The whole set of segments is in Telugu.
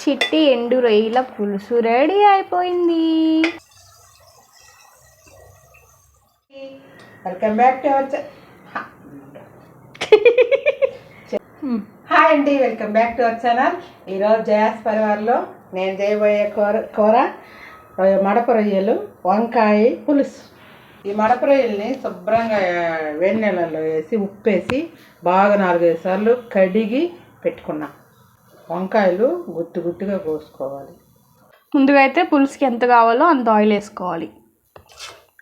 చిట్టి ఎండు రొయ్యల పులుసు రెడీ అయిపోయింది. Welcome back to our hi అండి, welcome back to our channel. ఈరోజు జయాస్ పరివార్లో నేను చేయబోయే కూర మడప రొయ్యలు వంకాయ పులుసు. ఈ మడప రొయ్యల్ని శుభ్రంగా వేడి నీళ్ళల్లో వేసి ఉప్పేసి బాగా 4-5 సార్లు కడిగి పెట్టుకున్నా. వంకాయలు గుత్తుగా కోసుకోవాలి. ముందుగా అయితే పులుసుకి ఎంత కావాలో అంత ఆయిల్ వేసుకోవాలి.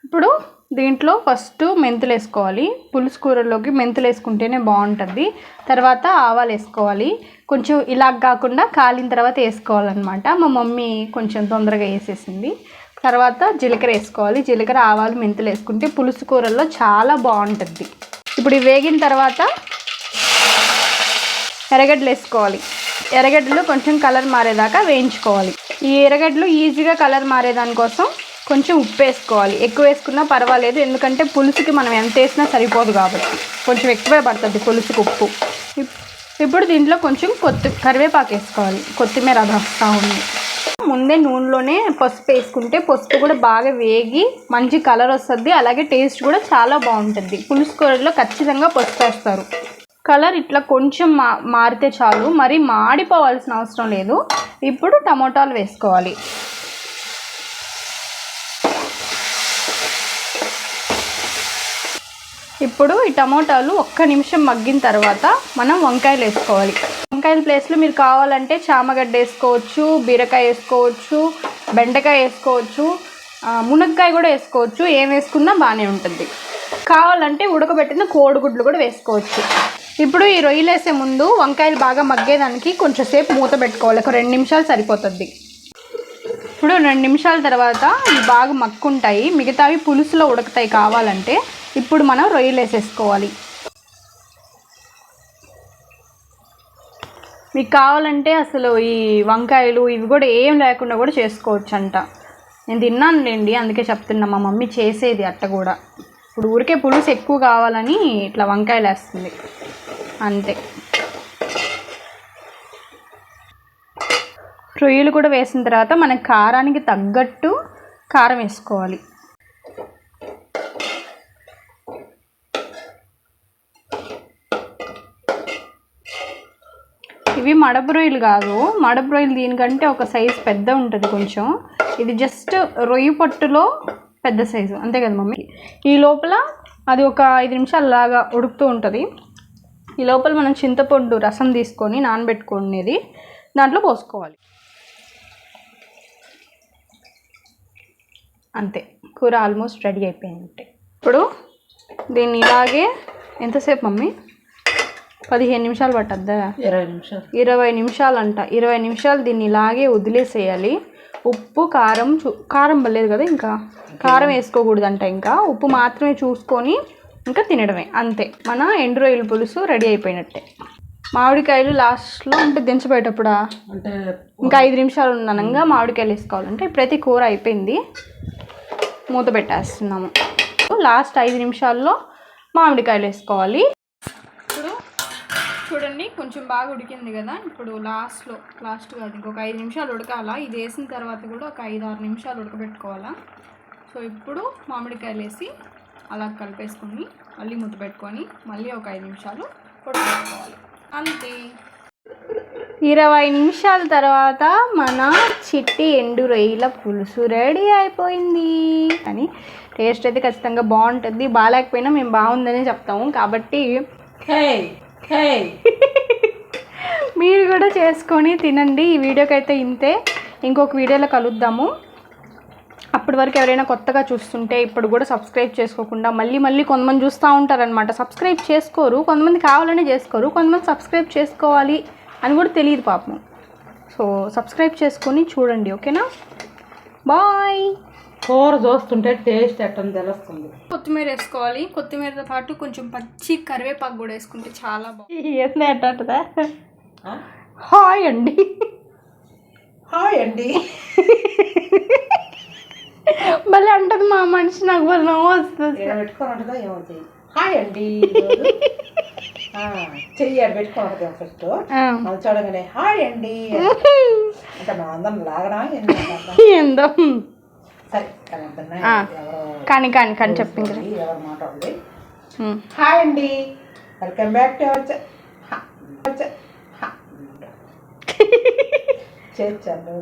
ఇప్పుడు దీంట్లో ఫస్ట్ మెంతులు వేసుకోవాలి. పులుసు కూరలోకి మెంతులు వేసుకుంటేనే బాగుంటుంది. తర్వాత ఆవాలు వేసుకోవాలి. కొంచెం ఇలా కాకుండా కాలిన తర్వాత వేసుకోవాలన్నమాట. మా మమ్మీ కొంచెం తొందరగా వేసేసింది. తర్వాత జీలకర్ర వేసుకోవాలి. జీలకర్ర, ఆవాలు, మెంతులు వేసుకుంటే పులుసు కూరల్లో చాలా బాగుంటుంది. ఇప్పుడు ఇవి వేగిన తర్వాత ఎర్రగడ్డలు వేసుకోవాలి. ఎర్రగడ్డలు కొంచెం కలర్ మారేదాకా వేయించుకోవాలి. ఈ ఎర్రగడ్డలు ఈజీగా కలర్ మారేదానికోసం కొంచెం ఉప్పు వేసుకోవాలి. ఎక్కువ వేసుకున్నా పర్వాలేదు, ఎందుకంటే పులుసుకి మనం ఎంత వేసినా సరిపోదు కాబట్టి కొంచెం ఎక్కువే పడుతుంది పులుసుకి ఉప్పు. ఇప్పుడు దీంట్లో కొంచెం కరివేపాకు వేసుకోవాలి. కొత్తిమీర అది వస్తూ ఉంది. ముందే నూనెలోనే పసుపు వేసుకుంటే పసుపు కూడా బాగా వేగి మంచి కలర్ వస్తుంది. అలాగే టేస్ట్ కూడా చాలా బాగుంటుంది. పులుసు కూరలో ఖచ్చితంగా పసుపు వేస్తారు. కలర్ ఇట్లా కొంచెం మారితే చాలు, మరి మాడిపోవాల్సిన అవసరం లేదు. ఇప్పుడు టమోటాలు వేసుకోవాలి. ఇప్పుడు ఈ టమోటాలు 1 నిమిషం మగ్గిన తర్వాత మనం వంకాయలు వేసుకోవాలి. వంకాయల ప్లేస్లో మీరు కావాలంటే చామగడ్డ వేసుకోవచ్చు, బీరకాయ వేసుకోవచ్చు, బెండకాయ వేసుకోవచ్చు, మునక్కాయ కూడా వేసుకోవచ్చు. ఏం వేసుకున్నా బాగానే ఉంటుంది. కావాలంటే ఉడకబెట్టిన కోడిగుడ్లు కూడా వేసుకోవచ్చు. ఇప్పుడు ఈ రొయ్యలు వేసే ముందు వంకాయలు బాగా మగ్గేదానికి కొంచెం సేపు మూత పెట్టుకోవాలి. ఒక 2 నిమిషాలు సరిపోతుంది. ఇప్పుడు 2 నిమిషాల తర్వాత ఇవి బాగా మక్కుంటాయి. మిగతావి పులుసులో ఉడకతాయి కావాలంటే. ఇప్పుడు మనం రొయ్యలు వేసేసుకోవాలి. మీకు కావాలంటే అసలు ఈ వంకాయలు ఇవి కూడా ఏం లేకుండా కూడా చేసుకోవచ్చు అంట. నేను తిన్నానులేండి, అందుకే చెప్తున్నా. మా మమ్మీ చేసేది అట్ట కూడా. ఇప్పుడు ఊరికే పులుసు ఎక్కువ కావాలని ఇట్లా వంకాయలు వేస్తుంది అంతే. రొయ్యలు కూడా వేసిన తర్వాత మన కారానికి తగ్గట్టు కారం వేసుకోవాలి. ఇవి మడప రొయ్యలు కాదు. మడప రొయ్యలు దీనికంటే ఒక సైజు పెద్ద ఉంటుంది కొంచెం. ఇది జస్ట్ రొయ్యి పట్టులో పెద్ద సైజు, అంతే కదా మమ్మీ. ఈ లోపల అది ఒక 5 నిమిషాలు లాగా ఉడుకుతూ ఉంటుంది. ఈ లోపల మనం చింతపండు రసం తీసుకొని నానబెట్టుకునేది దాంట్లో పోసుకోవాలి. అంతే, కూర ఆల్మోస్ట్ రెడీ అయిపోయింది. ఇప్పుడు దీన్ని ఇలాగే ఎంతసేపు మమ్మీ? 15 నిమిషాలు పట్టద్దా? 20 నిమిషాలు. 20 నిమిషాలు అంట. 20 నిమిషాలు దీన్ని ఇలాగే వదిలేసేయాలి. ఉప్పు కారం పర్లేదు కదా, ఇంకా కారం వేసుకోకూడదంట. ఇంకా ఉప్పు మాత్రమే చూసుకొని ఇంకా తినడమే, అంతే. మన ఎండు రొయ్యల పులుసు రెడీ అయిపోయినట్టే. మామిడికాయలు లాస్ట్లో అంటే దించబోయేటప్పుడా అంటే ఇంకా 5 నిమిషాలు ఉన్నానంగా మామిడికాయలు వేసుకోవాలంటే. ఇప్పుడైతే కూర అయిపోయింది, మూత పెట్టేస్తున్నాము. లాస్ట్ 5 నిమిషాల్లో మామిడికాయలు వేసుకోవాలి. ఇప్పుడు చూడండి కొంచెం బాగా ఉడికింది కదా. ఇప్పుడు లాస్ట్ కాదు, ఇంకొక 5 నిమిషాలు ఉడకాలా. ఇది వేసిన తర్వాత కూడా ఒక 5-6 నిమిషాలు ఉడకబెట్టుకోవాలా. సో ఇప్పుడు మామిడికాయలు వేసి అలా కలిపేసుకొని మళ్ళీ మూత పెట్టుకొని మళ్ళీ ఒక 5 నిమిషాలు ఉడకబెట్టుకోవాలి, అంతే. 20 నిమిషాల తర్వాత మన చిట్టి ఎండు రొయ్యల పులుసు రెడీ అయిపోయింది. కానీ టేస్ట్ అయితే ఖచ్చితంగా బాగుంటుంది. బాగాలేకపోయినా మేము బాగుందని చెప్తాము కాబట్టి మీరు కూడా చేసుకొని తినండి. ఈ వీడియోకి అయితే ఇంతే. ఇంకొక వీడియోలో కలుద్దాము. అప్పటి వరకు ఎవరైనా కొత్తగా చూస్తుంటే ఇప్పుడు కూడా సబ్స్క్రైబ్ చేసుకోకుండా మళ్ళీ కొంతమంది చూస్తూ ఉంటారనమాట. సబ్స్క్రైబ్ చేసుకోరు, కొంతమంది కావాలనే చేసుకోరు, కొంతమంది సబ్స్క్రైబ్ చేసుకోవాలి అని కూడా తెలియదు పాపం. సో సబ్స్క్రైబ్ చేసుకొని చూడండి, ఓకేనా? బాయ్. కూర చూస్తుంటే టేస్ట్ ఎట్టని తెలుస్తుంది. కొత్తిమీర వేసుకోవాలి. కొత్తిమీరతో పాటు కొంచెం పచ్చి కరివేపాకు కూడా వేసుకుంటే చాలా బాగుంది. ఎట్లా? హాయ్ అండి. హాయ్ అండి మళ్ళీ అంటది మా మనిషి. నాకు వాళ్ళు వస్తుంది. పెట్టుకోనంటదా ఏమవుతుంది? హాయ్ అండి చెయ్యి పెట్టుకోనంటది ఫస్ట్. చూడగానే హాయ్ అండి అంటే మన అందరం లాగడం ఏందో సరే కానీ కానీ కానీ కానీ చెప్పింది ఎవరు మాట్లాడండి. హాయ్ అండి, వెల్కమ్ బ్యాక్ టు అవర్ చేర్చాను